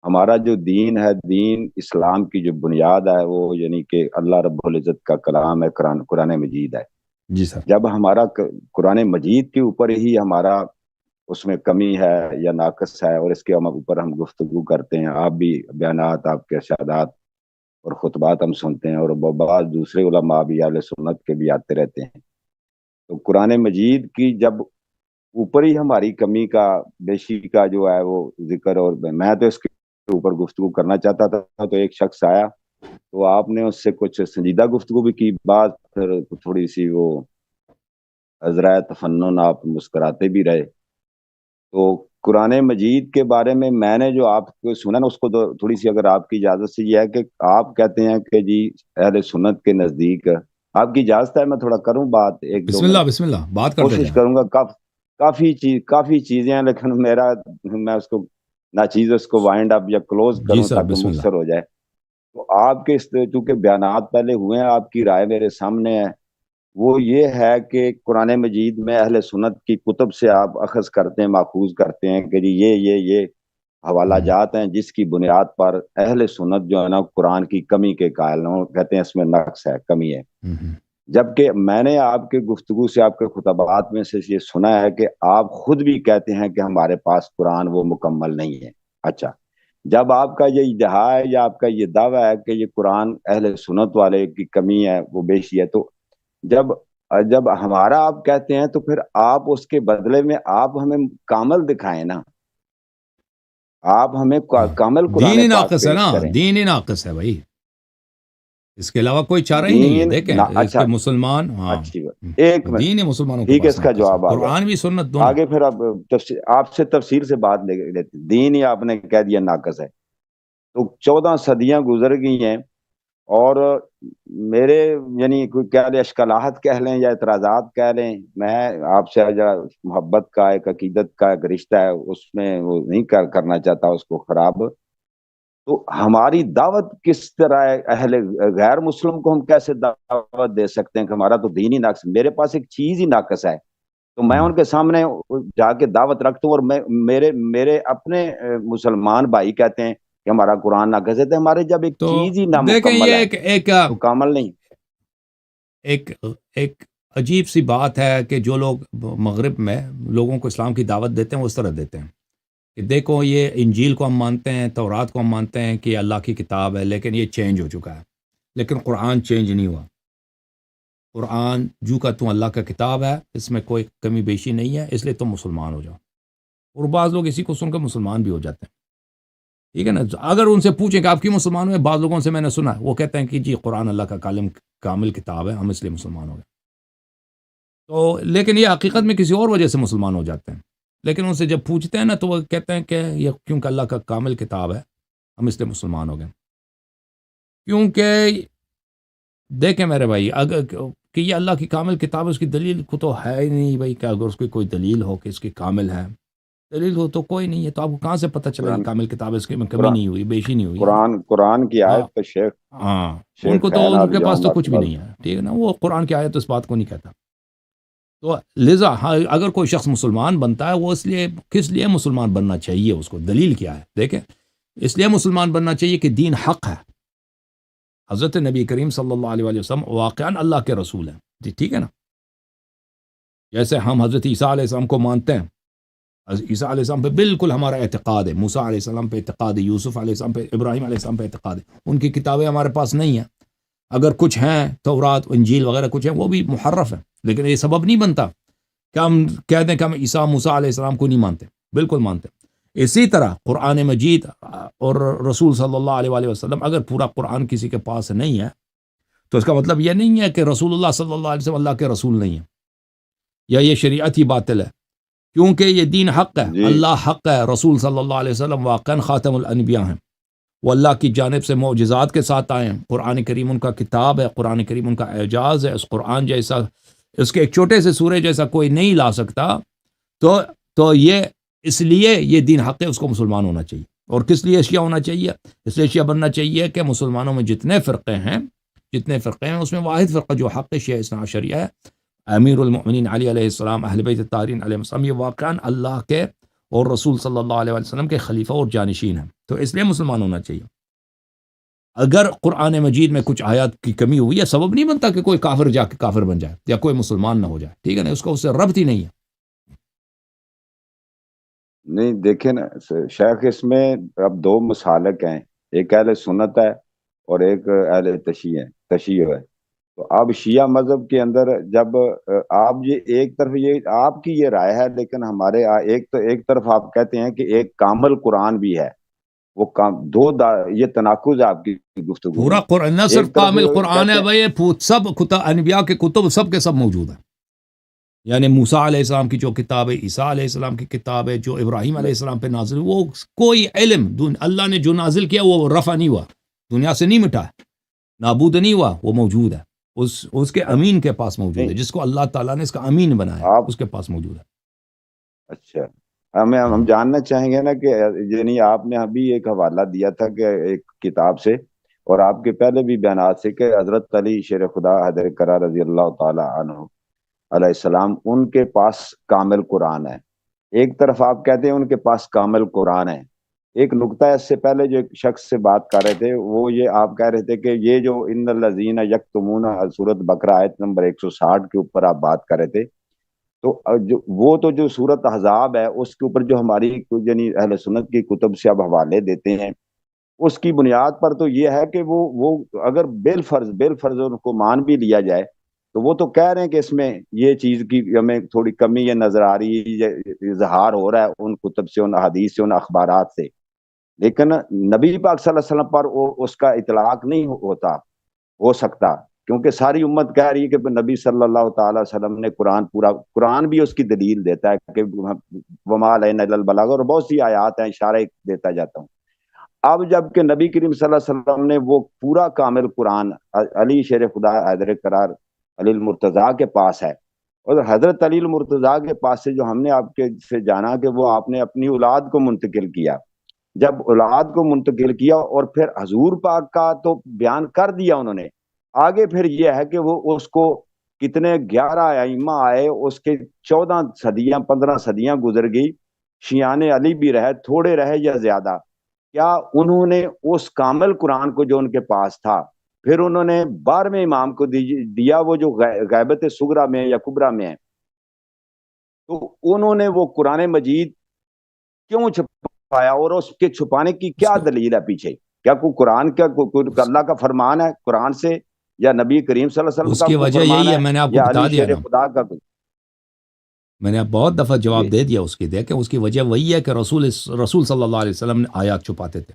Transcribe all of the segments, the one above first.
ہمارا جو دین ہے، دین اسلام کی جو بنیاد ہے وہ یعنی کہ اللہ رب العزت کا کلام ہے، قرآن مجید ہے۔ جی سر، جب ہمارا قرآن مجید کے اوپر ہی ہمارا اس میں کمی ہے یا ناقص ہے اور اس کے اوپر ہم گفتگو کرتے ہیں، آپ بھی بیانات، آپ کے ارشادات اور خطبات ہم سنتے ہیں، اور بعض دوسرے علماء بھی اہل سنت کے بھی آتے رہتے ہیں، تو قرآن مجید کی جب اوپر ہی ہماری کمی کا، بیشی کا جو ہے وہ ذکر، اور میں تو اس کے اوپر گفتگو کرنا چاہتا تھا، تو ایک شخص آیا تو آپ نے اس سے کچھ سنجیدہ گفتگو بھی کی، بات پھر تھوڑی سی وہ عذرائے تفنن، آپ مسکراتے بھی رہے۔ تو قرآن مجید کے بارے میں نے جو آپ کو سنا نا، اس کو تھوڑی سی اگر آپ کی اجازت سے یہ ہے کہ آپ کہتے ہیں کہ جی اہل سنت کے نزدیک، آپ کی اجازت ہے میں تھوڑا کروں بات ایک دو بسم اللہ منٹ؟ بسم اللہ، بات کرتے کوشش جائیں۔ کروں گا، کافی چیزیں ہیں، لیکن میں اس کو نہ چیز اس کو وائنڈ اپ یا کلوز جی کروں سر، تاکہ بسم اللہ۔ مختصر ہو جائے۔ تو آپ کے چونکہ بیانات پہلے ہوئے ہیں، آپ کی رائے میرے سامنے ہے، وہ یہ ہے کہ قرآن مجید میں اہل سنت کی کتب سے آپ اخذ کرتے ہیں، ماخوذ کرتے ہیں کہ جی یہ حوالہ جات ہیں جس کی بنیاد پر اہل سنت جو ہے نا قرآن کی کمی کے قائل ہیں، کہتے ہیں اس میں نقص ہے، کمی ہے۔ جبکہ میں نے آپ کے گفتگو سے، آپ کے خطبات میں سے یہ سنا ہے کہ آپ خود بھی کہتے ہیں کہ ہمارے پاس قرآن وہ مکمل نہیں ہے۔ اچھا، جب آپ کا یہ ادعا ہے یا آپ کا یہ دعویٰ ہے کہ یہ قرآن اہل سنت والے کی کمی ہے، وہ بیشی ہے، تو جب ہمارا آپ کہتے ہیں تو پھر آپ اس کے بدلے میں آپ ہمیں کامل دکھائیں نا، آپ ہمیں کامل دین قرآن ہی پاک ناقص ہے نا، پیش کریں۔ دین ہی ناقص ہے بھائی، اس کے علاوہ کوئی چارہ ہی نہیں ہے۔ دین دیکھیں اس اچھا، کے مسلمان، ہاں، اچھی بات، ایک منٹ، دین ہی مسلمانوں کے ٹھیک ہے، پاس اس کا ناقص ہے، جواب آ گیا۔ قرآن بھی سنت دونوں۔ آگے پھر اب آپ سے تفسیر سے بات لے لیتے، دین ہی آپ نے کہہ دیا ناقص ہے، تو 14 صدیاں گزر گئی ہیں، اور میرے یعنی کوئی کہہ لیں اشکالات کہہ لیں یا اعتراضات کہہ لیں، میں آپ سے محبت کا ایک عقیدت کا ایک رشتہ ہے، اس میں وہ نہیں کرنا چاہتا اس کو خراب۔ تو ہماری دعوت کس طرح ہے؟ اہل غیر مسلم کو ہم کیسے دعوت دے سکتے ہیں کہ ہمارا تو دین ہی ناقص، میرے پاس ایک چیز ہی ناقص ہے، تو میں ان کے سامنے جا کے دعوت رکھتا ہوں، اور میرے اپنے مسلمان بھائی کہتے ہیں کہ ہمارا قرآن ناقص ہے، تو ہمارے جب ایک تو چیز ہی دیکھیں نامکمل یہ ہے ایک تو کامل نہیں۔ ایک عجیب سی بات ہے کہ جو لوگ مغرب میں لوگوں کو اسلام کی دعوت دیتے ہیں وہ اس طرح دیتے ہیں کہ دیکھو یہ انجیل کو ہم مانتے ہیں، تورات کو ہم مانتے ہیں کہ یہ اللہ کی کتاب ہے، لیکن یہ چینج ہو چکا ہے، لیکن قرآن چینج نہیں ہوا۔ قرآن جو کا تم اللہ کا کتاب ہے، اس میں کوئی کمی بیشی نہیں ہے، اس لیے تم مسلمان ہو جاؤ۔ اور بعض لوگ اسی کو سن کر مسلمان بھی ہو جاتے ہیں، ٹھیک ہے نا۔ اگر ان سے پوچھیں کہ آپ کی مسلمان ہوئے، بعض لوگوں سے میں نے سنا ہے وہ کہتے ہیں کہ جی قرآن اللہ کا کامل کتاب ہے، ہم اس لیے مسلمان ہو گئے۔ تو لیکن یہ حقیقت میں کسی اور وجہ سے مسلمان ہو جاتے ہیں، لیکن ان سے جب پوچھتے ہیں نا تو وہ کہتے ہیں کہ یہ کیونکہ اللہ کا کامل کتاب ہے ہم اس لیے مسلمان ہو گئے۔ کیونکہ دیکھیں میرے بھائی، اگر کہ یہ اللہ کی کامل کتاب ہے، اس کی دلیل کو تو ہے ہی نہیں بھائی، کہ اگر اس کی کوئی دلیل ہو کہ اس کی کامل ہے، دلیل ہو تو کوئی نہیں ہے، تو آپ کو کہاں سے پتہ چلا کہ کامل کتاب ہے، اس کی میں کمی نہیں ہوئی، بیشی نہیں ہوئی ہے۔ قرآن کی ہاں آیت پہ شیخ ہاں، ان کو شیخ تو خین ان کے پاس اليوم تو کچھ بھی اکمل، نہیں ہے، ٹھیک ہے نا، وہ قرآن کی آیت اس بات کو نہیں کہتا۔ تو لذا اگر کوئی شخص مسلمان بنتا ہے، وہ اس لیے کس لیے مسلمان بننا چاہیے، اس کو دلیل کیا ہے؟ دیکھیں، اس لیے مسلمان بننا چاہیے کہ دین حق ہے، حضرت نبی کریم صلی اللہ علیہ وسلم واقعاً اللہ کے رسول ہیں، جی ٹھیک ہے نا۔ جیسے ہم حضرت عیسیٰ علیہ السلام کو مانتے ہیں، عیسیٰ علیہ السلام پہ بالکل ہمارا اعتقاد ہے، موسیٰ علیہ السلام پہ اعتقاد ہے، یوسف علیہ السلام پہ، ابراہیم علیہ السلام پہ اعتقاد ہے۔ ان کی کتابیں ہمارے پاس نہیں ہیں، اگر کچھ ہیں تورات انجیل وغیرہ کچھ ہیں وہ بھی محرف ہیں، لیکن یہ سبب نہیں بنتا کہ ہم کہہ دیں کہ ہم عیسیٰ موسیٰ علیہ السلام کو نہیں مانتے، بالکل مانتے۔ اسی طرح قرآن مجید اور رسول صلی اللہ علیہ وسلم، اگر پورا قرآن کسی کے پاس نہیں ہے تو اس کا مطلب یہ نہیں ہے کہ رسول اللہ صلی اللہ علیہ وسلم اللہ کے رسول نہیں ہیں، یا یہ شریعت ہی باطل ہے، کیونکہ یہ دین حق ہے، جی اللہ حق ہے، رسول صلی اللہ علیہ وسلم واقعاً خاتم الانبیاء ہیں، وہ اللہ کی جانب سے معجزات کے ساتھ آئے ہیں، قرآن کریم ان کا کتاب ہے، قرآن کریم ان کا اعجاز ہے، اس قرآن جیسا، اس کے ایک چھوٹے سے سورے جیسا کوئی نہیں لا سکتا، تو یہ اس لیے یہ دین حق ہے، اس کو مسلمان ہونا چاہیے۔ اور کس لیے شیعہ ہونا چاہیے؟ اس لیے شیعہ بننا چاہیے کہ مسلمانوں میں جتنے فرقے ہیں اس میں واحد فرقہ جو حق شیعہ اثنا عشریہ ہے، امیر المؤمنین علی علیہ السلام، اہل بیت الطاہرین علیہ السلام، یہ واقعاً اللہ کے اور رسول صلی اللہ علیہ وسلم کے خلیفہ اور جانشین ہیں، تو اس لیے مسلمان ہونا چاہیے۔ اگر قرآن مجید میں کچھ آیات کی کمی ہوئی ہے، سبب نہیں بنتا کہ کوئی کافر جا کے کافر بن جائے یا کوئی مسلمان نہ ہو جائے، ٹھیک ہے نا، اس کا اس سے ربط ہی نہیں ہے۔ نہیں دیکھیں نا شیخ، اس میں اب دو مسالک ہیں، ایک اہل سنت ہے اور ایک اہل تشیع ہے۔ تو اب شیعہ مذہب کے اندر جب آپ یہ ایک طرف یہ آپ کی یہ رائے ہے، لیکن ہمارے ایک طرف آپ کہتے ہیں کہ ایک کامل قرآن بھی ہے، وہ یہ تناقض ہے آپ کی گفتگو پورا میں۔ قرآن نہ صرف ایک طرف کامل قرآن ہے کہتے ہیں بھائی، سب انبیاء کے کتب سب کے سب موجود ہیں، یعنی موسیٰ علیہ السلام کی جو کتاب ہے، عیسیٰ علیہ السلام کی کتاب ہے، جو ابراہیم علیہ السلام پہ نازل، وہ کوئی علم اللہ نے جو نازل کیا وہ رفع نہیں ہوا، دنیا سے نہیں مٹا، نابود نہیں ہوا، وہ موجود ہے، اس کے امین کے پاس موجود ہے، جس کو اللہ تعالیٰ نے اس کا امین بنایا آپ اس کے پاس موجود ہے۔ اچھا، ہم جاننا چاہیں گے نا کہ یعنی آپ نے ابھی ایک حوالہ دیا تھا کہ ایک کتاب سے، اور آپ کے پہلے بھی بیانات سے، کہ حضرت علی شیر خدا حیدر کرار رضی اللہ تعالی عنہ علیہ السلام ان کے پاس کامل قرآن ہے۔ ایک طرف آپ کہتے ہیں ان کے پاس کامل قرآن ہے، ایک نقطہ اس سے پہلے جو ایک شخص سے بات کر رہے تھے، وہ یہ آپ کہہ رہے تھے کہ یہ جو ان الذین یکتمون سورۃ بقرہ آیت نمبر 160 کے اوپر آپ بات کر رہے تھے، تو جو سورت احزاب ہے اس کے اوپر جو ہماری یعنی اہل سنت کی کتب سے اب حوالے دیتے ہیں، اس کی بنیاد پر تو یہ ہے کہ وہ اگر بالفرض ان کو مان بھی لیا جائے، تو وہ تو کہہ رہے ہیں کہ اس میں یہ چیز کی ہمیں تھوڑی کمی یہ نظر آ رہی ہے، یہ اظہار ہو رہا ہے ان کتب سے، ان حدیث سے، ان اخبارات سے، لیکن نبی پاک صلی اللہ علیہ وسلم پر اس کا اطلاق نہیں ہو سکتا، کیونکہ ساری امت کہہ رہی ہے کہ نبی صلی اللہ تعالی وسلم نے قرآن بھی اس کی دلیل دیتا ہے کہ وما علینا الا البلاغ، اور بہت سی آیات ہیں، اشارے دیتا جاتا ہوں۔ اب جب کہ نبی کریم صلی اللہ علیہ وسلم نے وہ پورا کامل قرآن علی شیر خدا حیدر کرار علی المرتضیٰ کے پاس ہے، اور حضرت علی المرتضیٰ کے پاس سے جو ہم نے آپ کے سے جانا کہ وہ آپ نے اپنی اولاد کو منتقل کیا، جب اولاد کو منتقل کیا اور پھر حضور پاک کا تو بیان کر دیا انہوں نے، آگے پھر یہ ہے کہ وہ اس کو کتنے 11 ائمہ آئے، اس کے 14 صدیاں 15 صدیاں گزر گئی، شیعان علی بھی رہے، تھوڑے رہے یا زیادہ، کیا انہوں نے اس کامل قرآن کو جو ان کے پاس تھا پھر انہوں نے 12ویں امام کو دیا، وہ جو غیبت صغریٰ میں یا کبریٰ میں ہے، تو انہوں نے وہ قرآن مجید کیوں چھپایا، اور اس کے چھپانے کی کیا دلیل ہے پیچھے؟ کیا کوئی قرآن کا کوئی اللہ کا فرمان ہے قرآن سے، یا نبی کریم صلی اللہ علیہ اس وسلم کی کا وجہ فرمان یہی ہے، ہے، میں نے آپ کو یا بتا علی دیا شیر نا، خدا کا میں نے بہت دفعہ جواب دے دیا اس کی، دیکھیں اس کی وجہ وہی ہے کہ رسول صلی اللہ علیہ وسلم نے آیات چھپاتے تھے۔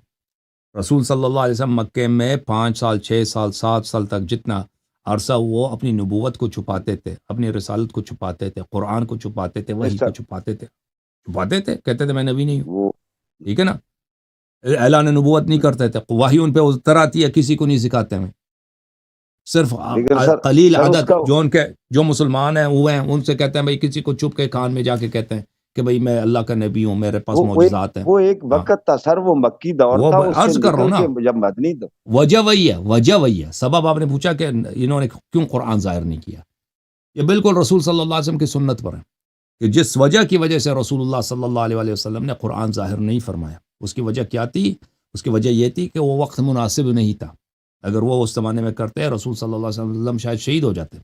رسول صلی اللہ علیہ وسلم مکے میں 5 سال 6 سال 7 سال تک جتنا عرصہ وہ اپنی نبوت کو چھپاتے تھے، اپنی رسالت کو چھپاتے تھے، قرآن کو چھپاتے تھے، وحی کو چھپاتے تھے، کہتے تھے میں نبی نہیں ہوں، ٹھیک ہے نا، اعلان نبوت نہیں کرتے تھے، وحی ان پہ اتر آتی ہے، کسی کو نہیں سکھاتے ہیں، صرف قلیل عدد جو مسلمان ہیں ہوئے ہیں ان سے کہتے ہیں بھائی، کسی کو چھپ کے کان میں جا کے کہتے ہیں کہ بھائی میں اللہ کا نبی ہوں، میرے پاس معجزات ہیں۔ وہ ایک وقت تھا سر، وہ مکی دور تھا، اس سے عرض کر رہا ہوں نکل نا، کے جب مدنی تو وجہ وہی ہے، سبب آپ نے پوچھا کہ انہوں نے کیوں قرآن ظاہر نہیں کیا، یہ بالکل رسول صلی اللہ علیہ وسلم کی سنت پر ہے کہ جس وجہ کی وجہ سے رسول اللہ صلی اللہ علیہ وسلم نے قرآن ظاہر نہیں فرمایا، اس کی وجہ کیا تھی؟ اس کی وجہ یہ تھی کہ وہ وقت مناسب نہیں تھا، اگر وہ اس زمانے میں کرتے رسول صلی اللہ علیہ وسلم شاید شہید ہو جاتے،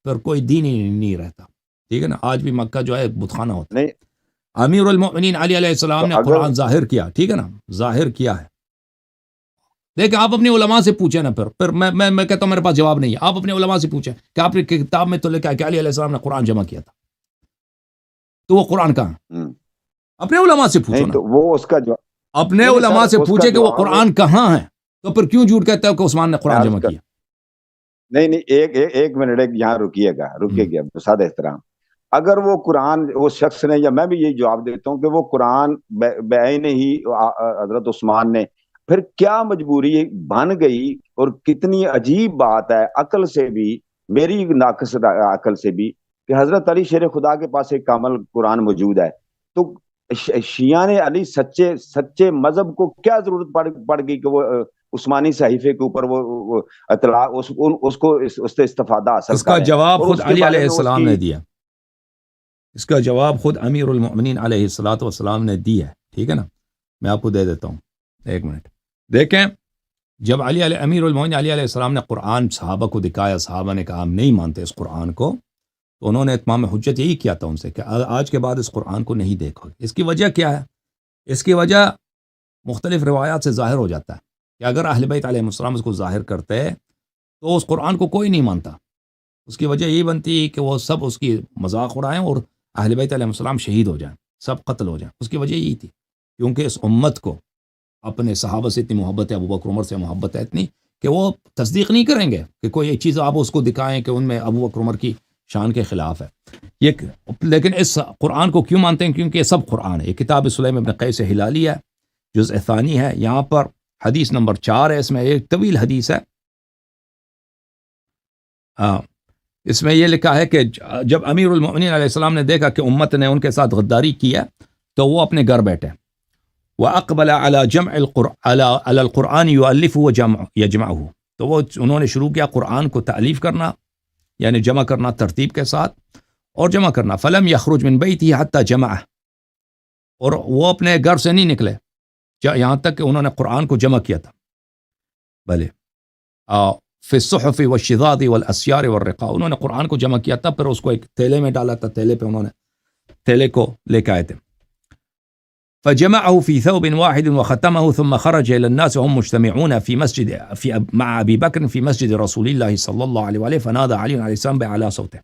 پھر کوئی دین ہی نہیں رہتا، ٹھیک ہے نا۔ آج بھی مکہ جو ہے بت خانہ ہوتا ہے۔ امیر المؤمنین علی علیہ السلام نے قرآن ظاہر کیا، ٹھیک ہے نا، ظاہر کیا ہے۔ دیکھیں آپ اپنی علماء سے پوچھیں نا، پھر میں کہتا ہوں میرے پاس جواب نہیں ہے، آپ اپنے علماء سے پوچھیں کہ آپ نے کتاب میں تو لکھا ہے کہ علی علیہ السلام نے قرآن جمع کیا تھا، تو وہ قرآن کہاں؟ اپنے علماء سے پوچھو نا، وہ اس کا اپنے علماء سے پوچھے کہ وہ قرآن کہاں ہے، تو پھر کیوں جھوٹ کہتے ہو کہ عثمان نے قرآن جمع کیا؟ نہیں ایک منٹ یہاں رکیے گا بساد احترام، اگر وہ قرآن اس شخص نے، یا میں بھی یہی جواب دیتا ہوں کہ وہ قرآن بعین ہی حضرت عثمان نے، پھر کیا مجبوری بن گئی، اور کتنی عجیب بات ہے عقل سے بھی، میری ناقص عقل سے بھی، کہ حضرت علی شیر خدا کے پاس ایک کامل قرآن موجود ہے، تو شیعان علی سچے مذہب کو کیا ضرورت پڑ گئی کہ وہ عثمانی صحیفے کے اوپر وہ اطلاع اس کو اس سے استفادہ حاصل کریں؟ اس کا جواب خود علی علیہ السلام نے دیا، اس کا جواب خود امیر المؤمنین علیہ الصلوۃ والسلام نے دی ہے، ٹھیک ہے نا، میں آپ کو دے دیتا ہوں، ایک منٹ دیکھیں۔ جب امیر المؤمنین علی علیہ السلام نے قرآن صحابہ کو دکھایا، صحابہ نے کہا ہم نہیں مانتے اس قرآن کو، تو انہوں نے اتمام حجت یہی کیا تھا ان سے کہ آج کے بعد اس قرآن کو نہیں دیکھو۔ اس کی وجہ کیا ہے؟ اس کی وجہ مختلف روایات سے ظاہر ہو جاتا ہے کہ اگر اہل بیت علیہ السلام اس کو ظاہر کرتے تو اس قرآن کو کوئی نہیں مانتا۔ اس کی وجہ یہی بنتی کہ وہ سب اس کی مذاق اڑائیں اور اہل بیت علیہ السلام شہید ہو جائیں، سب قتل ہو جائیں۔ اس کی وجہ یہی تھی کیونکہ اس امت کو اپنے صحابہ سے اتنی محبت ہے، ابو بکر عمر سے محبت ہے اتنی کہ وہ تصدیق نہیں کریں گے کہ کوئی ایک چیز آپ اس کو دکھائیں کہ ان میں ابو بکر عمر کی شان کے خلاف ہے یہ۔ لیکن اس قرآن کو کیوں مانتے ہیں؟ کیونکہ یہ سب قرآن ہے۔ یہ کتاب سلیم ابن قیس ہلالی ہے، جزء ثانی ہے، یہاں پر حدیث نمبر 4 ہے، اس میں ایک طویل حدیث ہے۔ اس میں یہ لکھا ہے کہ جب امیر المؤمنین علیہ السلام نے دیکھا کہ امت نے ان کے ساتھ غداری کی ہے تو وہ اپنے گھر بیٹھے۔ وَأَقْبَلَ عَلَى جَمْعِ عَلَى الْقُرْآنِ يُؤَلِّفُهُ وَيَجْمَعُهُ، تو وہ انہوں نے شروع کیا قرآن کو تألیف کرنا، یعنی جمع کرنا ترتیب کے ساتھ اور جمع کرنا۔ فَلَمْ يَخْرُجْ مِنْ بَيْتِهِ حَتَّى جَمَعَهُ، اور وہ اپنے گھر سے نہیں نکلے یہاں تک کہ انہوں نے قرآن کو جمع کیا تھا۔ بھلے فی الصحف والشذاذ والاسیار والرقاء، انہوں نے قرآن کو جمع کیا تھا، پھر اس کو ایک تھیلے میں ڈالا تھا، تھیلے پہ انہوں نے تھیلے کو لے کے آئے تھے۔ فجمعه في ثوب واحد وختمه ثم خرج الى الناس وهم مجتمعون في مسجد مع ابي بكر في مسجد رسول الله صلى الله عليه وآله فنادى علي عليه السلام باعلى صوته۔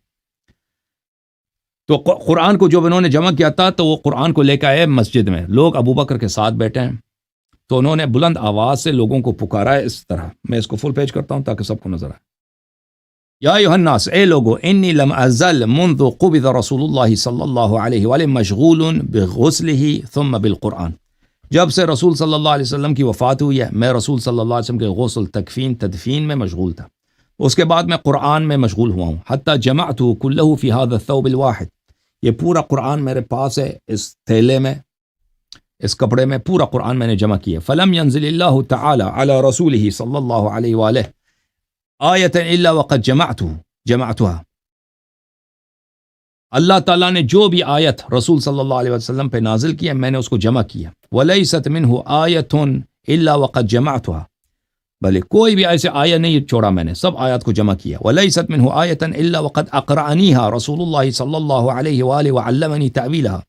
تو قرآن کو جب انہوں نے جمع کیا تھا تو وہ قرآن کو لے کے آئے مسجد میں، لوگ ابو بکر کے ساتھ بیٹھے ہیں، تو انہوں نے بلند آواز سے لوگوں کو پکارا ہے اس طرح۔ میں اس کو فل پیج کرتا ہوں تاکہ سب کو نظر آئے۔ یا ایھا الناس، اے لوگو، انی لم ازل منذ قبض رسول اللہ صلی اللہ علیہ وآلہ مشغول بغسلہ ثم بالقرآن، جب سے رسول صلی اللہ علیہ وسلم کی وفات ہوئی ہے میں رسول صلی اللہ علیہ وسلم کے غسل، تکفین، تدفین میں مشغول تھا، اس کے بعد میں قرآن میں مشغول ہوا ہوں۔ حتی جمعتہ کلہ فی ھذا الثوب الواحد، یہ پورا قرآن میرے پاس ہے، اس تھیلے میں، اس کپڑے میں پورا قرآن میں نے جمع کیا۔ فلم ینزل اللہ تعالی علی رسولہ صلی اللہ علیہ وآلہ آیۃ الا وقد جمعتها، اللہ تعالیٰ نے جو بھی آیت رسول صلی اللہ علیہ وسلم پہ نازل کی ہے میں نے اس کو جمع کیا۔ ولیست منہ آیۃ الا وقد جمعتها، بلے کوئی بھی ایسے آیت نہیں چھوڑا میں نے، سب آیات کو جمع کیا۔ ولیست منہ آیۃ الا وقد اقرأنیها رسول اللہ صلی اللہ علیہ وآلہ وعلمنی تأویلها،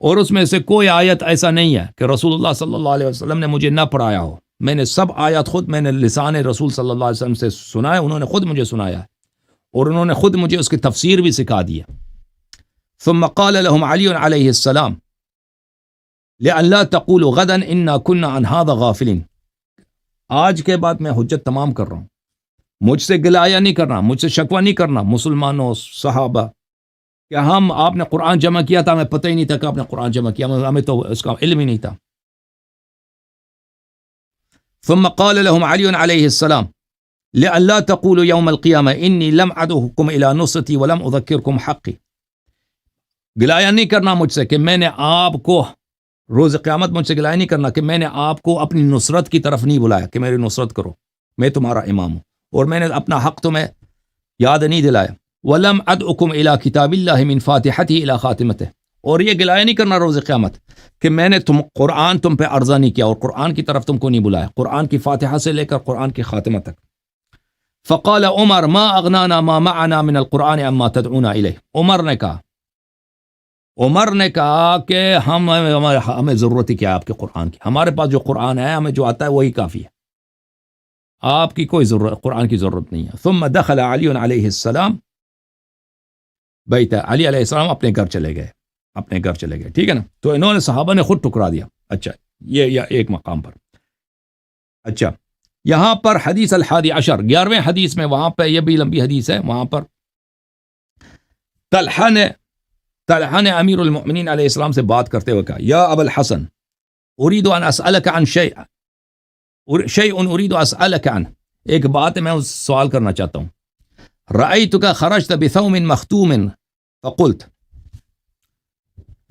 اور اس میں سے کوئی آیت ایسا نہیں ہے کہ رسول اللہ صلی اللہ علیہ وسلم نے مجھے نہ پڑھایا ہو، میں نے سب آیات خود میں نے لسان رسول صلی اللہ علیہ وسلم سے سنا ہے، انہوں نے خود مجھے سنایا ہے اور انہوں نے خود مجھے اس کی تفسیر بھی سکھا دی ہے۔ ثم قال لهم علی علیہ السلام لئن لا تقولوا غدا انا كنا عن هذا غافلین، آج کے بعد میں حجت تمام کر رہا ہوں، مجھ سے گلایہ نہیں کرنا، مجھ سے شکوہ نہیں کرنا مسلمانوں صحابہ کہ آپ نے قرآن جمع کیا تھا، ہمیں پتہ ہی نہیں تھا کہ آپ نے قرآن جمع کیا، ہمیں تو اس کا علم ہی نہیں تھا۔ ثم قال لهم علی علیہ السلام لئن لا تقولوا یوم القیامہ انی لم ادعوکم الی نصرتی ولم اذکرکم حقی، گلایہ نہیں کرنا مجھ سے کہ میں نے آپ کو روز قیامت، مجھ سے گلایہ نہیں کرنا کہ میں نے آپ کو اپنی نصرت کی طرف نہیں بلایا کہ میری نصرت کرو، میں تمہارا امام ہوں، اور میں نے اپنا حق تمہیں یاد نہیں دلایا۔ وَلَمْ أَدْعُكُمْ إِلَىٰ كِتَابِ اللَّهِ مِنْ فَاتِحَتِهِ إِلَىٰ خَاتِمَتِهِ، اور یہ گلایہ نہیں کرنا روز قیامت کہ میں نے قرآن تم پہ عرضہ نہیں کیا اور قرآن کی طرف تم کو نہیں بلایا، قرآن کی فاتحہ سے لے کر قرآن کی خاتمہ تک۔ فقال عمر ما اغنانا ما معنا من القرآن اما تدعونا الیہ، عمر نے کہا کہ ہمیں ضرورت ہی کیا ہے آپ کے قرآن کی، ہمارے پاس جو قرآن ہے ہمیں جو آتا ہے وہی کافی ہے، آپ کی کوئی ضرورت قرآن کی ضرورت نہیں ہے۔ ثم دخل علی علیہ السلام بیت، علی علیہ السلام اپنے گھر چلے گئے، ٹھیک ہے نا، تو انہوں نے صحابہ نے خود ٹکرا دیا۔ اچھا یہ ایک مقام پر، اچھا یہاں پر حدیث الحادی عشر، 11ویں حدیث میں، وہاں پہ یہ بھی لمبی حدیث ہے، وہاں پر طلحہ نے امیر المؤمنین علیہ السلام سے بات کرتے ہوئے کہا یا ابا الحسن اريد ان اسالک عن شیء اريد اسالک عن، ایک بات میں سوال کرنا چاہتا ہوں۔ رأیتک خرجت بثوم مختوم فقلت،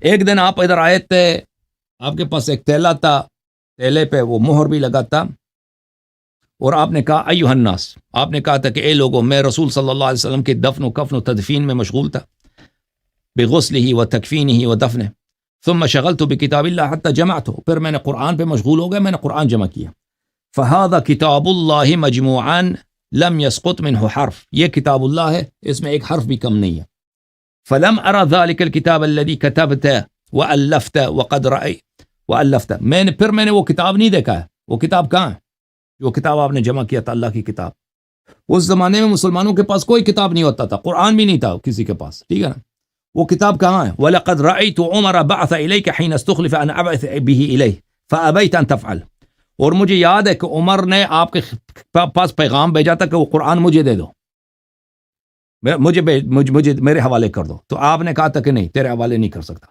ایک دن آپ ادھر آئے تھے، آپ کے پاس ایک تیلا تھا، تیلے پہ وہ مہر بھی لگا تھا، اور آپ نے کہا ایھا الناس، آپ نے کہا تھا کہ اے لوگوں، میں رسول صلی اللہ علیہ وسلم کے دفن و کفن و تدفین میں مشغول تھا۔ بغسله وتكفينه ودفنه ثم شغلت بكتاب الله حتى جمعته، پھر میں نے قرآن پہ مشغول ہو گیا، میں نے قرآن جمع کیا. فهذا كتاب الله مجموعا لم يسقط منه حرف، یہ کتاب اللہ ہے، اس میں ایک حرف بھی کم نہیں ہے. فلم ارى ذلك الكتاب الذي كتبته والفت وقد رأي والفت، میں نے وہ کتاب نہیں دیکھا ہے. وہ کتاب کہاں ہے جو کتاب آپ نے جمع کیا تھا، اللہ کی کتاب؟ اس زمانے میں مسلمانوں کے پاس کوئی کتاب نہیں ہوتا تھا، قرآن بھی نہیں تھا کسی کے پاس، ٹھیک ہے نا. وہ کتاب کہاں ہے؟ وَلَقَدْ رَأَيْتُ عُمَرَ بَعْثَ إِلَيْكَ حِينَ اسْتُخْلِفَ أَنْ أَبْعَثَ بِهِ إِلَيْهِ فَأَبَيْتَ أَنْ تَفْعَلَ، اور مجھے یاد ہے کہ عمر نے آپ کے پاس پیغام بھیجا تھا کہ وہ قرآن مجھے دے دو، مجھے میرے حوالے کر دو، تو آپ نے کہا تھا کہ نہیں، تیرے حوالے نہیں کر سکتا.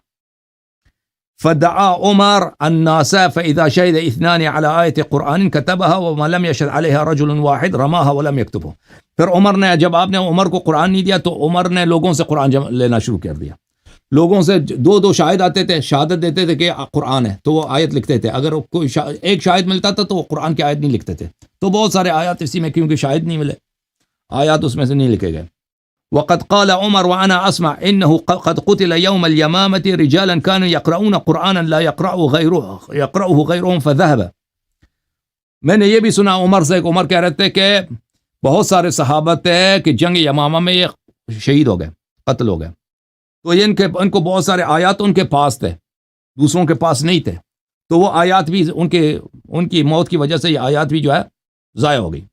فدعا عمر الناس فإذا شهد اثنان على آية قرآن كتبها وما لم يشهد عليها رجل واحد رماها ولم يكتبه. پھر عمر نے، جب آپ نے عمر کو قرآن نہیں دیا تو عمر نے لوگوں سے قرآن لینا شروع کر دیا. لوگوں سے دو شاہد آتے تھے، شہادت دیتے تھے کہ قرآن ہے، تو وہ آیت لکھتے تھے. اگر کوئی ایک شاہد ملتا تھا تو وہ قرآن کی آیت نہیں لکھتے تھے. تو بہت سارے آیات اسی میں، کیونکہ شاہد نہیں ملے، آیات اس میں سے نہیں لکھے گئے. وقد قال عمر وانا اسمع انه قد قتل يوم اليمامه رجالا كانوا يقرؤون قرانا لا يقرأه غيرهم فذهب. میں نے یہ بھی سنا عمر سے، عمر کہہ رہے تھے کہ بہت سارے صحابہ تھے کہ جنگ یمامہ میں یہ شہید ہو گئے، قتل ہو گئے، تو ان کو بہت سارے آیات ان کے پاس تھے، دوسروں کے پاس نہیں تھے، تو وہ آیات بھی ان کی موت کی وجہ سے یہ آیات بھی جو ہے ضائع ہو گئی.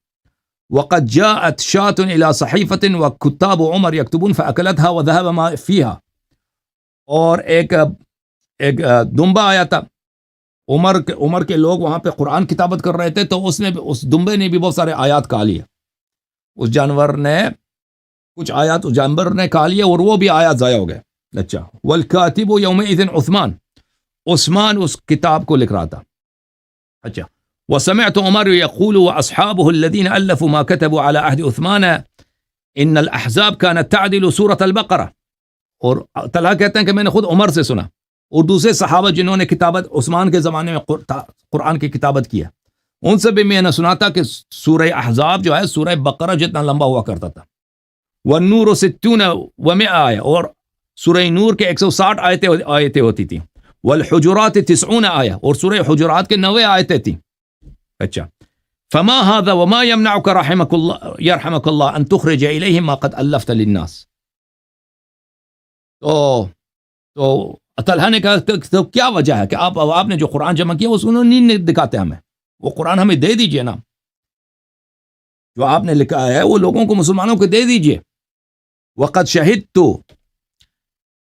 وقد جاءت شاة الى صحيفة وكتاب عمر يكتبون فاكلتها وذهب ما فيها. اور ایک دمبا آیا تھا، عمر کے لوگ وہاں پہ قرآن کتابت کر رہے تھے، تو اس دمبے نے بھی بہت سارے آیات کھا لیے، اس جانور نے کچھ آیات اس جانور نے کھا لیے، اور وہ بھی آیات ضائع ہو گئے. اچھا. والکاتب یومئذ عثمان اس کتاب کو لکھ رہا تھا. اچھا. وسمعت عمر يقول واصحابه الذين الفوا ما كتبوا على عهد عثمان ان الاحزاب كانت تعدل سورة البقرة. اور طلحہ کہتے ہیں کہ میں نے خود عمر سے سنا اور دوسرے صحابہ جنہوں نے کتابت عثمان کے زمانے میں قرآن کی کتابت کی ہے، ان سے بھی میں نے سنا تھا کہ سورہ احزاب جو ہے سورہ بقرہ جتنا لمبا ہوا کرتا تھا. والنور 60 و100 آیہ، اور سورہ نور کے 160 آیتیں ہوتی تھیں. والحجرات 90 آیہ، اور سورہ حجرات کے 90 آیتیں تھیں. اچھا. فما هذا وما يمنعك يرحمك الله ان تخرج اليهم ما قد الفت للناس. تو طلحہ نے کہا تو کیا وجہ ہے کہ آپ نے جو قرآن جمع کیا اس کو نہیں دکھاتے ہمیں، وہ قرآن ہمیں دے دیجئے نا، جو آپ نے لکھا ہے وہ لوگوں کو، مسلمانوں کو دے دیجئے. وقد شهدت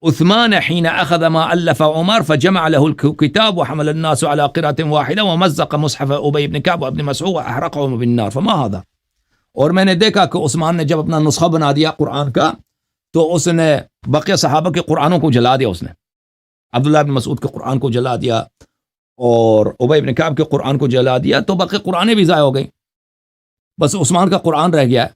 عثمان حين أخذ ما ألف عمر فجمع له الكتاب وحمل الناس على قراءة واحدة ومزق مصحف أبي بن كعب وابن مسعود وأحرقهم بالنار. فما هذا. اور میں نے دیکھا کہ عثمان نے جب اپنا نسخہ بنا دیا قرآن کا تو اس نے بقیہ صحابہ کے قرآنوں کو جلا دیا، اس نے عبداللہ بن مسعود کے قرآن کو جلا دیا اور ابی بن کعب کے قرآن کو جلا دیا، تو باقی قرآنیں بھی ضائع ہو گئیں، بس عثمان کا قرآن رہ گیا ہے.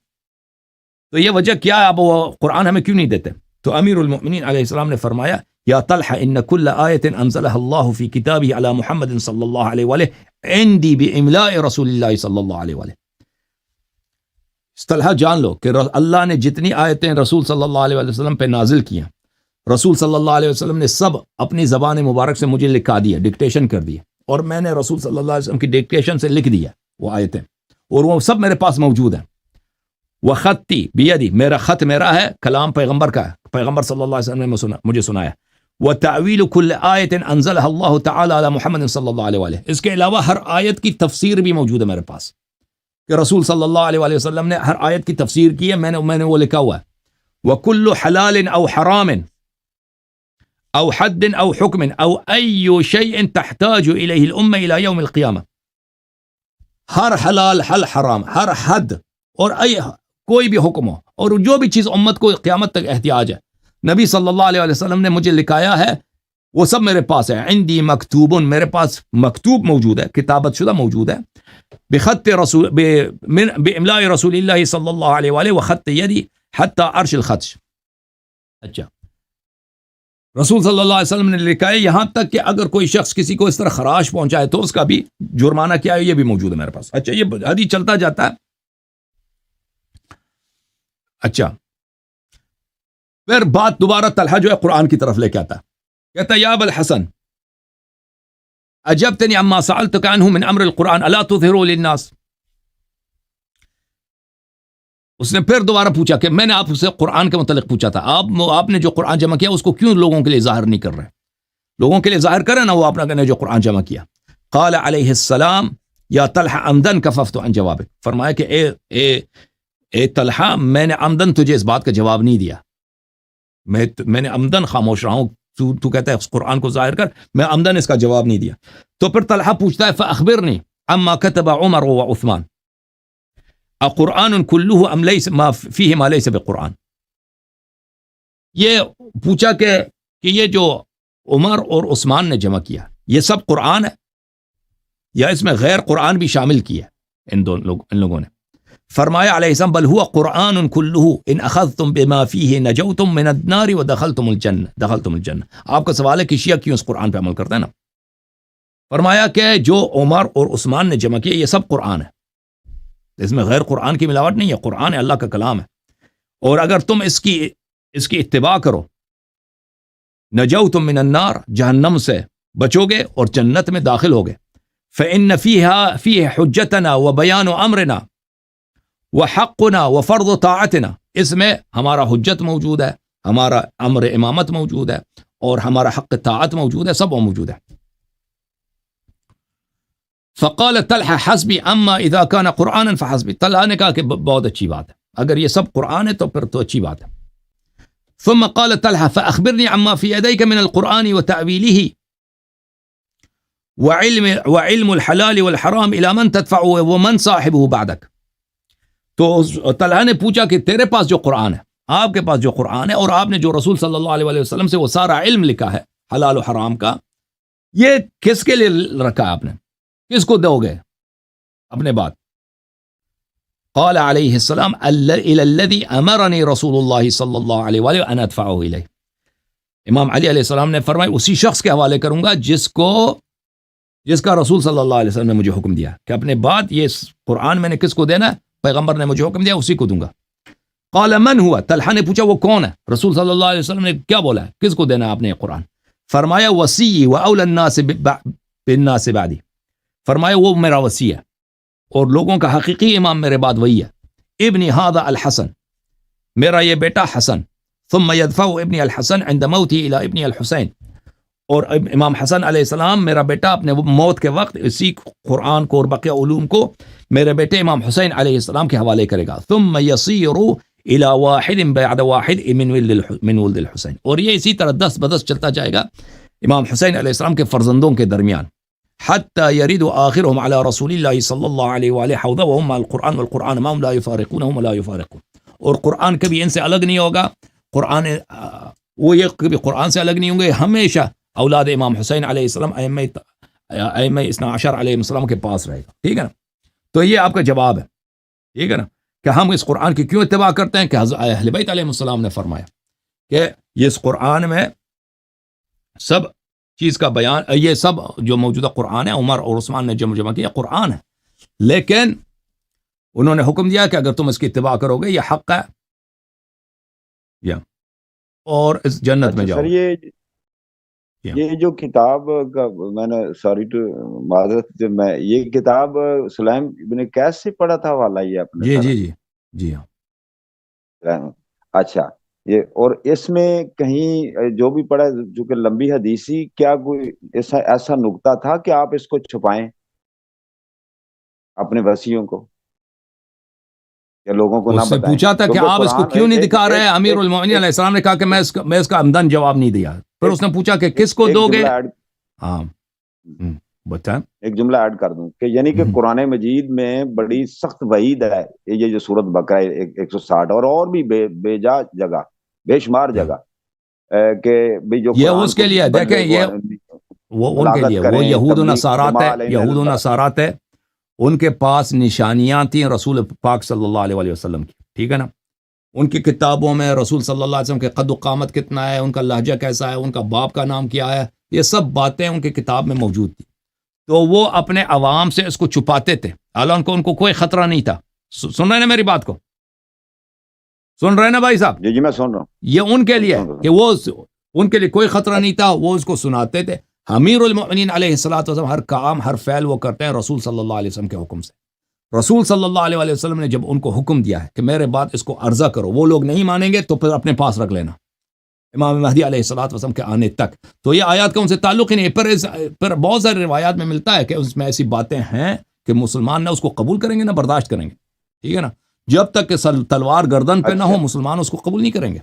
تو یہ وجہ کیا ہے، اب وہ قرآن ہمیں کیوں نہیں دیتے؟ تو امیر المؤمنین علیہ السلام نے فرمایا یا طلحہ ان کل آیت انزلها اللہ فی کتابہ علی محمد صلی اللہ علیہ وآلہ عندی باملاء رسول اللہ صلی اللہ علیہ وآلہ. طلحہ جان لو کہ اللہ نے جتنی آیتیں رسول صلی اللہ علیہ وسلم پہ نازل کی ہیں، رسول صلی اللہ علیہ وسلم نے سب اپنی زبان مبارک سے مجھے لکھا دیا، ڈکٹیشن کر دی، اور میں نے رسول صلی اللہ علیہ وسلم کی ڈکٹیشن سے لکھ دیا وہ آیتیں، اور وہ سب میرے پاس موجود ہیں. وخطی بیدی، میرا خط میرا ہے، کلام پیغمبر کا ہے، پیغمبر صلی اللہ علیہ وسلم نے مجھے سنایا. وتعویل کل آیت انزلها اللہ تعالی علی محمد صلی اللہ علیہ وآلہ. اس کے علاوہ ہر آیت کی تفسیر بھی موجود ہے میرے پاس، کہ رسول صلی اللہ علیہ وآلہ وسلم نے ہر آیت کی تفسیر کی ہے، میں نے وہ لکھا ہوا ہے. وکل حلال او حرام او حد او حکم او ای شیء تحتاج الیہ الامہ الی یوم القیامہ. ہر حلال، ہر حرام، ہر حد اور کوئی بھی حکم ہو، اور جو بھی چیز امت کو قیامت تک احتیاج ہے، نبی صلی اللہ علیہ وسلم نے مجھے لکھایا ہے، وہ سب میرے پاس ہے. عندی مکتوب، میرے پاس مکتوب موجود ہے، کتابت شدہ موجود ہے. بخط رسول باملاء رسول اللہ صلی اللہ علیہ وآلہ وخط یدی حتی عرش الخطش. اچھا، رسول صلی اللہ علیہ وسلم نے لکھا ہے یہاں تک کہ اگر کوئی شخص کسی کو اس طرح خراش پہنچائے تو اس کا بھی جرمانہ کیا ہے، یہ بھی موجود ہے میرے پاس. اچھا، یہ حدیث چلتا جاتا ہے. اچھا، پھر بات دوبارہ طلحہ جو ہے قرآن کی طرف لے کے آتا، کہتا یا ابا الحسن اجبتنی عما سألتک عنہ من امر القرآن الا تظہروا للناس. اس نے پھر دوبارہ پوچھا کہ میں نے آپ سے قرآن کے متعلق پوچھا تھا، آپ نے جو قرآن جمع کیا اس کو کیوں لوگوں کے لیے ظاہر نہیں کر رہے؟ لوگوں کے لیے ظاہر کرے نا وہ آپ نے جو قرآن جمع کیا. قال علیہ السلام یا طلحہ عمدن کففت عن جوابک، فرمایا کہ اے طلحہ میں نے عمدن تجھے اس بات کا جواب نہیں دیا، میں نے عمدن خاموش رہا ہوں، تو کہتا ہے اس قرآن کو ظاہر کر، میں عمدن اس کا جواب نہیں دیا. تو پھر طلحہ پوچھتا ہے فاخبرنی عما كتب عمر وعثمان اقرآن کلہ ام لیس ما فیہ ما لیس بقرآن. یہ پوچھا کہ یہ جو عمر اور عثمان نے جمع کیا یہ سب قرآن ہے یا اس میں غیر قرآن بھی شامل کیا ان لوگوں نے؟ فرمایا علیہ السلام بل هو قرآن کلہ ان اخذتم بما فیہ نجوتم من النار ودخلتم الجنہ. آپ کا سوال ہے کہ شیعہ کیوں اس قرآن پہ عمل کرتا ہے نا؟ فرمایا کہ جو عمر اور عثمان نے جمع کیا یہ سب قرآن ہے، اس میں غیر قرآن کی ملاوٹ نہیں ہے، قرآن ہے، اللہ کا کلام ہے، اور اگر تم اس کی اتباع کرو نجوتم من النار جہنم سے بچو گے اور جنت میں داخل ہوگے. فإن فیہ حجتنا وبیان امرنا وحقنا وفرض طاعتنا، اس میں ہمارا حجت موجود ہے، ہمارا امر امامت موجود ہے اور ہمارا حق طاعت موجود ہے، سب موجود ہے. فقال طلحہ حسبی اما اذا كان قرآنا فحسبی. طلحہ نے کہا کہ بہت اچھی بات ہے، اگر یہ سب قرآن ہے تو پھر تو اچھی بات ہے. ثم قال طلحہ فاخبرنی عما فی یدیک من القرآن وتأویلہ وعلم الحلال والحرام الى من تدفع ومن صاحبه بعدک. تو طلحہ نے پوچھا کہ تیرے پاس جو قرآن ہے، آپ کے پاس جو قرآن ہے اور آپ نے جو رسول صلی اللہ علیہ وسلم سے وہ سارا علم لکھا ہے حلال و حرام کا، یہ کس کے لیے رکھا آپ نے، کس کو دو گے اپنے بات؟ قال علیہ السلام الی الذی امرنی رسول اللہ صلی اللہ علیہ وآلہ ان ادفعه الیہ. امام علی علیہ السلام نے فرمایا اسی شخص کے حوالے کروں گا جس کا رسول صلی اللہ علیہ وسلم نے مجھے حکم دیا کہ اپنے بات یہ قرآن میں نے کس کو دینا ہے، پیغمبر نے مجھے حکم دیا اسی کو دوں گا. قال من ہوا، طلحہ نے پوچھا وہ کون ہے؟ رسول صلی اللہ علیہ وسلم نے کیا بولا ہے، کس کو دینا ہے آپ نے یہ قرآن؟ فرمایا وصی و اولی الناس بالناس بعدی، فرمایا وہ میرا وصی ہے اور لوگوں کا حقیقی امام میرے بعد وہی ہے. ابنی ھذا الحسن، میرا یہ بیٹا حسن. ثم يدفع ابنی الحسن عند موتی الى ابنی الحسین، اور امام حسن علیہ السلام میرا بیٹا اپنے موت کے وقت اسی قرآن کو اور بقیہ علوم کو میرے بیٹے امام حسین علیہ السلام کے حوالے کرے گا. ثم يصير الى واحد بعد واحد من ولد الحسین، اور یہ اسی طرح دست بدست چلتا جائے گا امام حسین علیہ السلام کے فرزندوں کے درمیان. حتى يرد آخرهم على رسول الله صلی اللہ علیہ وآلہ حوضہ وهم القرآن والقرآن ما هم لا يفارقونهم ولا يفارقون. اور قرآن کبھی ان سے الگ نہیں ہوگا، قرآن وہ یہ کبھی قرآن سے الگ نہیں ہوں گے، ہمیشہ اولاد امام حسین علیہ السلام ائمہ اثنا عشر علیہ السلام کے پاس رہے گا. ٹھیک ہے نا؟ تو یہ آپ کا جواب ہے، ٹھیک ہے نا، کہ ہم اس قرآن کی کیوں اتباع کرتے ہیں. کہ اہل بیت علیہ السلام نے فرمایا کہ یہ اس قرآن میں سب چیز کا بیان، یہ سب جو موجودہ قرآن ہے عمر اور عثمان نے جمع کیا قرآن ہے، لیکن انہوں نے حکم دیا کہ اگر تم اس کی اتباع کرو گے یہ حق ہے یا اور اس جنت میں جاؤ. یہ جو کتاب کا میں نے سوری ٹو معذرت میں یہ کتاب سلیم ابن قیس سے پڑھا تھا والا یہ اپنے جی ہاں. اچھا، یہ اور اس میں کہیں جو بھی پڑھا جو کہ لمبی حدیثی، کیا کوئی ایسا نقطہ تھا کہ آپ اس کو چھپائیں اپنے وصیوں کو یا لوگوں کو نہ بتائیں؟ پوچھا تھا کہ آپ اس کو کیوں نہیں دکھا رہے؟ امیر المومنین علیہ السلام نے کہا کہ میں اس کا عمدن جواب نہیں دیا. پھر اس نے پوچھا کہ کس کو دو گے؟ ہاں بتا ایک جملہ ایڈ کر دوں کہ یعنی کہ قرآن مجید میں بڑی سخت وعید ہے یہ جو سورۃ بقرہ 160 اور بھی بے جا جگہ، بے شمار جگہ کہ جو یہ اس کے لیے دیکھیں، یہ وہ ان کے لیے وہ یہود و نصارات ہے، ان کے پاس نشانیاں تھیں رسول پاک صلی اللہ علیہ وسلم کی. ٹھیک ہے نا؟ ان کی کتابوں میں رسول صلی اللہ علیہ وسلم کے قد و قامت کتنا ہے، ان کا لہجہ کیسا ہے، ان کا باپ کا نام کیا ہے، یہ سب باتیں ان کی کتاب میں موجود تھی. تو وہ اپنے عوام سے اس کو چھپاتے تھے، حالانکہ ان کو کوئی خطرہ نہیں تھا. سن رہے ہیں میری بات کو؟ سن رہے ہیں نا بھائی صاحب؟ جی جی میں سن رہا ہوں. یہ ان کے لیے کہ وہ ان کے لیے کوئی خطرہ نہیں تھا, وہ اس کو سناتے تھے. امیر المؤمنین علیہ الصلوۃ والسلام ہر کام ہر فعل وہ کرتے ہیں رسول صلی اللہ علیہ وسلم کے حکم سے. رسول صلی اللہ علیہ وسلم نے جب ان کو حکم دیا ہے کہ میرے بعد اس کو عرضہ کرو, وہ لوگ نہیں مانیں گے تو پھر اپنے پاس رکھ لینا امام مہدی علیہ الصلوۃ والسلام کے آنے تک. تو یہ آیات کا ان سے تعلق ہی نہیں. پر بہت ساری روایات میں ملتا ہے کہ اس میں ایسی باتیں ہیں کہ مسلمان نہ اس کو قبول کریں گے نہ برداشت کریں گے. ٹھیک ہے نا, جب تک کہ تلوار گردن پہ نہ ہو مسلمان اس کو قبول نہیں کریں گے.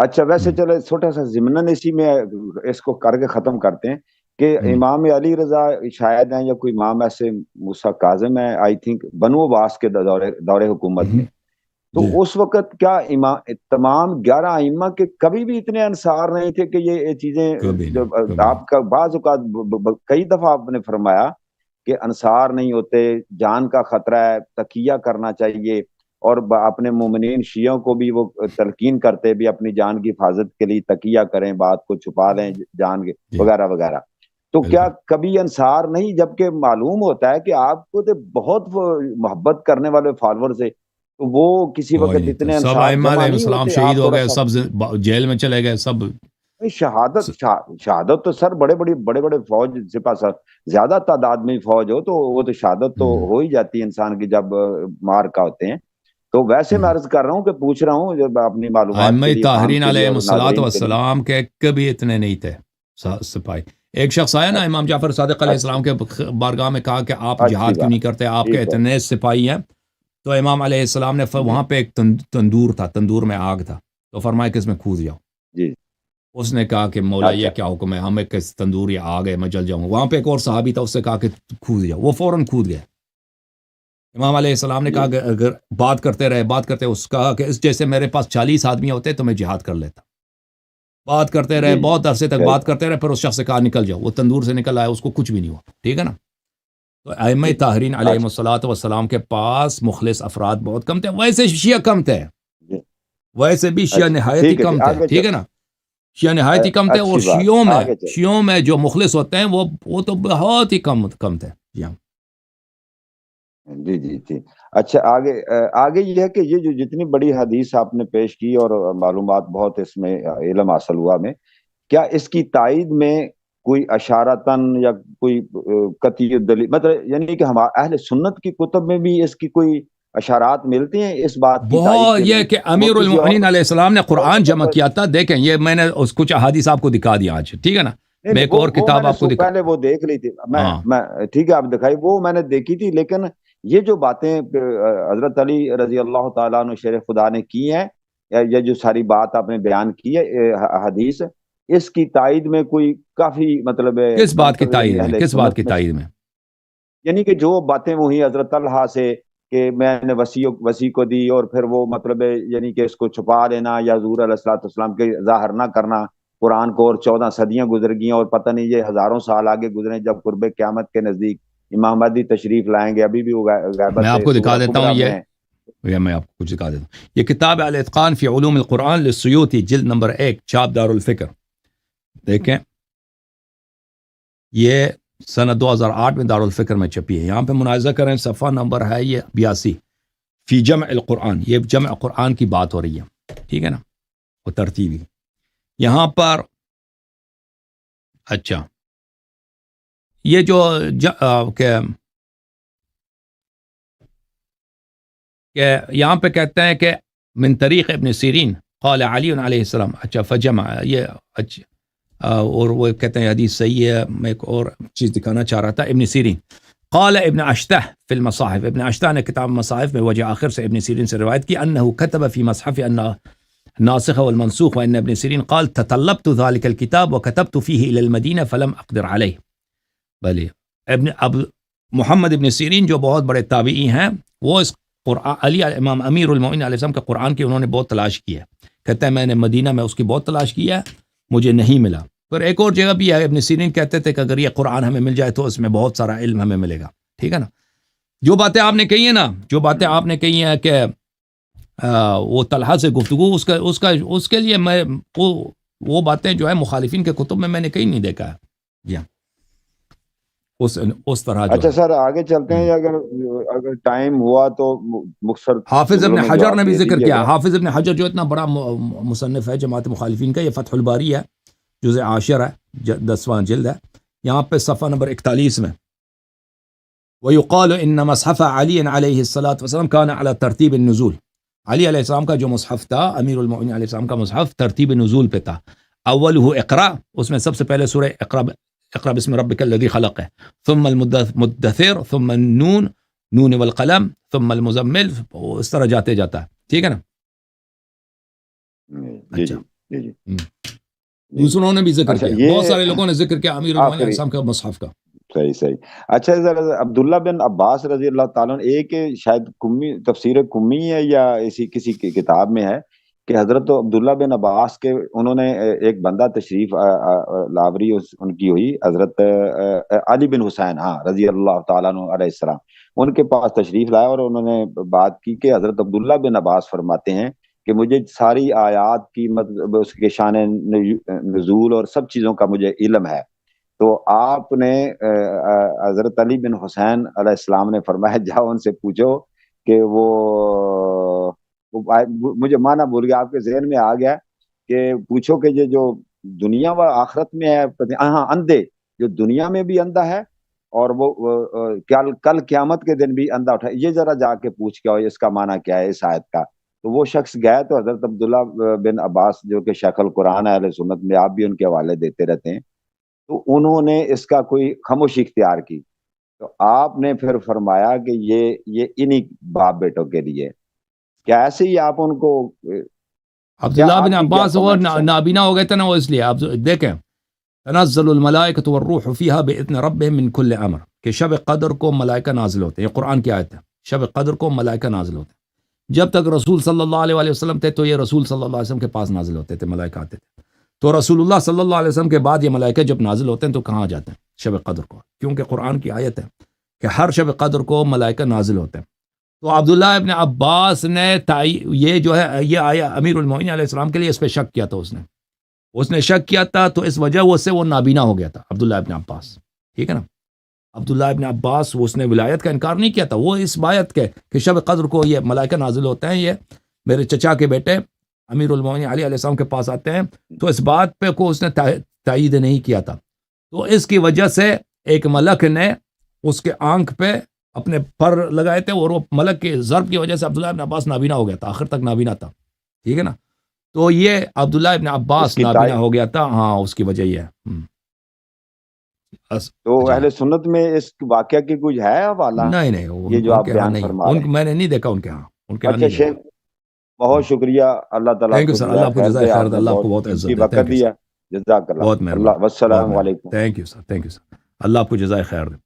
اچھا ویسے چلے چھوٹا سا ضمن اسی میں اس کو کر کے ختم کرتے ہیں کہ امام علی رضا شاید ہیں یا کوئی امام ایسے موسیٰ کاظم ہے آئی تھنک بنو عباس کے دور حکومت میں, تو اس وقت کیا تمام 11 ائمہ کے کبھی بھی اتنے انصار نہیں تھے کہ یہ چیزیں آپ کا بعض اوقات کئی دفعہ آپ نے فرمایا کہ انصار نہیں ہوتے, جان کا خطرہ ہے, تقیہ کرنا چاہیے, اور اپنے مومنین شیعوں کو بھی وہ تلقین کرتے بھی اپنی جان کی حفاظت کے لیے تقیہ کریں, بات کو چھپا لیں جان کے وغیرہ وغیرہ. تو کیا کبھی انصار نہیں, جبکہ معلوم ہوتا ہے کہ آپ کو تو بہت محبت کرنے والے فالوور سے, تو وہ کسی وقت اتنے سب ائمہ علیہ السلام شہید ہو گئے, سب جیل میں چلے گئے, سب شہادت تو سر بڑے بڑے فوج سپاہ سر زیادہ تعداد میں فوج ہو تو وہ تو شہادت تو ہو ہی جاتی ہے انسان کی جب مار کا ہوتے ہیں. تو ویسے میں عرض کر رہا ہوں کہ پوچھ رہا ہوں جب اپنی معلومات ائمہ طاہرین علیہ الصلوۃ والسلام کے کبھی اتنے نہیں تھے سپاہی. ایک شخص آیا نا امام جعفر صادق علیہ السلام کے بارگاہ میں کہا کہ آپ جہاد کیوں نہیں کرتے, آپ کے اتنے سپاہی ہیں. تو امام علیہ السلام نے وہاں پہ ایک تندور تھا, تندور میں آگ تھا, تو فرمایا کہ اس میں کھود جاؤ. اس نے کہا کہ مولا یہ کیا حکم ہے, ہمیں کس تندور یا آگ ہے میں جل جاؤں. وہاں پہ ایک اور صحابی تھا, اس سے کہا کہ کھود جاؤ, وہ فوراً کھود گیا. امام علیہ السلام نے کہا کہ اگر بات کرتے اس کہا کہ اس جیسے میرے پاس 40 آدمی ہوتے تو میں جہاد کر لیتا. بات کرتے رہے, بہت عرصے تک بات کرتے رہے, پھر اس شخص سے کہا نکل جاؤ. وہ تندور سے نکل آیا, اس کو کچھ بھی نہیں ہوا. ٹھیک ہے نا. تو ائمہ طاہرین علیہ الصلوۃ والسلام کے پاس مخلص افراد بہت کم تھے. ویسے شیعہ کم تھے, ویسے بھی شیعہ نہایت ہی کم تھے. ٹھیک ہے نا, شیعہ نہایت ہی کم تھے. اور شیعوں میں جو مخلص ہوتے ہیں وہ تو بہت ہی کم تھے. جی جی جی. اچھا آگے یہ ہے کہ یہ جو جتنی بڑی حدیث آپ نے پیش کی اور معلومات بہت اس میں علم حاصل ہوا میں, کیا اس کی تائید میں کوئی اشارتاً یا کوئی قطعی دلیل, مطلب یعنی کہ ہمارے اہل سنت کی کتب میں بھی اس کی کوئی اشارات ملتی ہیں اس بات کی بہت, یہ کہ امیر المؤمنین علیہ السلام نے قرآن جمع کیا تھا. دیکھیں یہ میں نے کچھ احادیث آپ کو دکھا دیا آج. ٹھیک ہے نا, میں ایک اور کتاب آپ کو دکھا, پہلے وہ دیکھ لی تھی میں ٹھیک ہے آپ دکھائی, وہ میں نے دیکھی تھی. لیکن یہ جو باتیں حضرت علی رضی اللہ تعالیٰ عنہ شیر خدا نے کی ہیں, یہ جو ساری بات آپ نے بیان کی ہے حدیث, اس کی تائید میں کوئی کافی مطلب کس بات کی تائید میں, کس بات کی تائید میں, یعنی کہ جو باتیں وہی حضرت طلحہ سے کہ میں نے وسیع کو دی, اور پھر وہ مطلب یعنی کہ اس کو چھپا لینا یا حضور علیہ الصلوۃ والسلام کے ظاہر نہ کرنا قرآن کو, اور 14 صدیاں گزر گئیں اور پتہ نہیں یہ ہزاروں سال آگے گزرے, جب قرب قیامت کے نزدیک امام مہدی تشریف لائیں گے, ابھی بھی وہ غیبت. میں آپ کو دکھا دیتا ہوں, میں آپ کو کچھ دکھا دیتا ہوں. یہ کتاب ہے الاتقان فی علوم القرآن للسیوطی, جلد نمبر 1, چھاپ دار الفکر. دیکھیں یہ سنہ 2008 میں دارالفکر میں چھپی ہے. یہاں پہ مناظرہ کریں, صفحہ نمبر ہے یہ 82, فی جمع القرآن. یہ جمع قرآن کی بات ہو رہی ہے. ٹھیک ہے نا, وہ ترتیبی یہاں پر. اچھا یہ جو کہ یہاں پہ کہتے ہیں کہ من طریق ابن سیرین قال علی علیہ السلام. اچھا فجمع یہ اچھا, اور وہ کہتے ہیں حدیث صحیح ہے. میں ایک اور چیز دکھانا چاہ رہا تھا. ابن سیرین قال ابن اشتہ فی المصاحف, ابن اشتہ نے کتاب مصاحف میں وجہ آخر سے ابن سیرین سے روایت کی انه كتب في مصحف ان ناسخ والمنسوخ, وان ابن سیرین قال تطلبت ذلك الكتاب وكتبت فيه الى المدینہ فلم اقدر علیہ. بھلے اب محمد ابن سیرین جو بہت بڑے تابعی ہیں, وہ اس قرآن علی امام امیر المؤمنین علیہ السلام کے قرآن کی انہوں نے بہت تلاش کی ہے. کہتے ہیں میں نے مدینہ میں اس کی بہت تلاش کی ہے, مجھے نہیں ملا. پھر ایک اور جگہ بھی ہے, ابن سیرین کہتے تھے کہ اگر یہ قرآن ہمیں مل جائے تو اس میں بہت سارا علم ہمیں ملے گا. ٹھیک ہے نا. جو باتیں آپ نے کہی ہیں نا, جو باتیں آپ نے کہی ہیں کہ وہ طلحہ سے گفتگو, اس کے لیے میں وہ باتیں جو ہے مخالفین کے کتب میں نے کہیں نہیں دیکھا ہے. جی ہاں, اس طرح جو اچھا ہے۔ سر آگے چلتے ہیں، اگر ٹائم ہوا تو مختصر حافظ ابن جملوں میں حجر جواب نے بھی دے ذکر دیجیے کیا، گا۔ حافظ ابن حجر جو اتنا بڑا مصنف ہے جماعت مخالفین کا، یہ فتح الباری ہے، جزء 10 ہے، 10واں جلد ہے، یہاں پہ صفحہ نمبر 41 میں وَيُقَالُ إِنَّ مصحف علی علیہ الصلاۃ والسلام كان على ترتیب النزول، علی علیہ السلام کا جو مصحف تھا، امیر المؤمنین علیہ السلام کا مصحف ترتیب نزول پہ تھا، اولہ اقرا، اس میں سب سے پہلے سورہ اقرا بسم ربک الذی خلق ہے، ثم المدثر، ثم النون، نون والقلم، ثم المزمل، اس طرح جاتے جاتا ہے، ٹھیک ہے نا؟ جی اچھا، جی جی جی دوسروں نے بھی ذکر اچھا، کیا، بہت یہ سارے لوگوں نے ذکر کیا امیر المؤمنین علیہ آخری، السلام کا مصحف کا۔ صحیح صحیح۔ اچھا سر، عبداللہ بن عباس رضی اللہ تعالیٰ عنہ، ایک شاید کمی تفسیر کمی ہے یا اسی کسی کی کتاب میں ہے کہ حضرت عبداللہ بن عباس کے انہوں نے ایک بندہ تشریف لاوری ان کی ہوئی، حضرت علی بن حسین، ہاں، رضی اللہ تعالیٰ عنہ علیہ السلام، ان کے پاس تشریف لایا اور انہوں نے بات کی کہ حضرت عبداللہ بن عباس فرماتے ہیں کہ مجھے ساری آیات کی مطلب اس کے شان نزول اور سب چیزوں کا مجھے علم ہے۔ تو آپ نے حضرت علی بن حسین علیہ السلام نے فرمایا جاؤ ان سے پوچھو کہ وہ مجھے معنی بھول گیا، آپ کے ذہن میں آ گیا کہ پوچھو کہ یہ جو دنیا و آخرت میں ہے، ہاں اندھے، جو دنیا میں بھی اندھا ہے اور وہ کل قیامت کے دن بھی اندھا اٹھا، یہ ذرا جا کے پوچھ کے اس کا معنی کیا ہے اس آیت کا۔ تو وہ شخص گیا، تو حضرت عبداللہ بن عباس جو کہ شیخ القرآن ہے اہل سنت میں، آپ بھی ان کے حوالے دیتے رہتے ہیں، تو انہوں نے اس کا کوئی خاموشی اختیار کی، تو آپ نے پھر فرمایا کہ یہ انہی باپ بیٹوں کے لیے، کیا ایسے ہی آپ ان کو کیا عبداللہ بن آپ کی کیا عباس وہ کمنٹس ہیں؟ نابینا ہو گئے تھے نا، وہ اس لیے آپ دیکھیں تنزل الملائکۃ والروح فیہا باذن ربہم من کل امر، کہ شب قدر کو ملائکہ نازل ہوتے ہیں، یہ قرآن کی آیت ہے، شب قدر کو ملائکہ نازل ہوتے ہیں، جب تک رسول صلی اللہ علیہ وسلم تھے تو یہ رسول صلی اللہ علیہ وسلم کے پاس نازل ہوتے تھے، ملائکہ آتے تھے، تو رسول اللہ صلی اللہ علیہ وسلم کے بعد یہ ملائکہ جب نازل ہوتے ہیں تو کہاں جاتے ہیں؟ شب قدر کو، کیونکہ قرآن کی آیت ہے کہ ہر شب قدر کو ملائکہ نازل ہوتے ہیں۔ تو عبداللہ ابن عباس نے یہ جو ہے یہ آیا امیر المؤمنین علیہ السلام کے لیے اس پہ شک کیا تھا، اس نے شک کیا تھا، تو اس وجہ سے وہ نابینا ہو گیا تھا عبداللہ ابن عباس، ٹھیک ہے نا؟ عبداللہ ابن عباس اس نے ولایت کا انکار نہیں کیا تھا، وہ اس بات کے کہ شب قدر کو یہ ملائکہ نازل ہوتے ہیں، یہ میرے چچا کے بیٹے امیر المؤمنین علی علیہ السلام کے پاس آتے ہیں، تو اس بات پہ کو اس نے تائید نہیں کیا تھا، تو اس کی وجہ سے ایک ملک نے اس کے آنکھ پہ اپنے پر لگائے تھے، اور وہ ملک کے ضرب کی وجہ سے عبداللہ ابن عباس نابینا ہو گیا تھا، آخر تک نابینا تھا، ٹھیک ہے نا؟ تو یہ عبداللہ ابن عباس نابینا ہو گیا تھا، ہاں، اس کی وجہ یہ ہے۔ تو اہل سنت میں اس واقعہ کی کچھ ہے حوالہ؟ نہیں یہ جو آپ بیان فرما رہے ہیں، میں نے نہیں دیکھا ان کے ہاں، اچھا شیخ، بہت شکریہ، اللہ تعالیٰ تھینک یو کو سر، اللہ جزائے آپ کو خیر جزائے دے، خیر آپ دے، نے اللہ آپ کو بہت بہت قیمتی عزت دے، وقت تھینک یو دیا، سر، جزاک اللہ، بہت مہربانی، اللہ، والسلام علیکم۔ تھینک یو سر، اللہ آپ کو جزائے خیر دے۔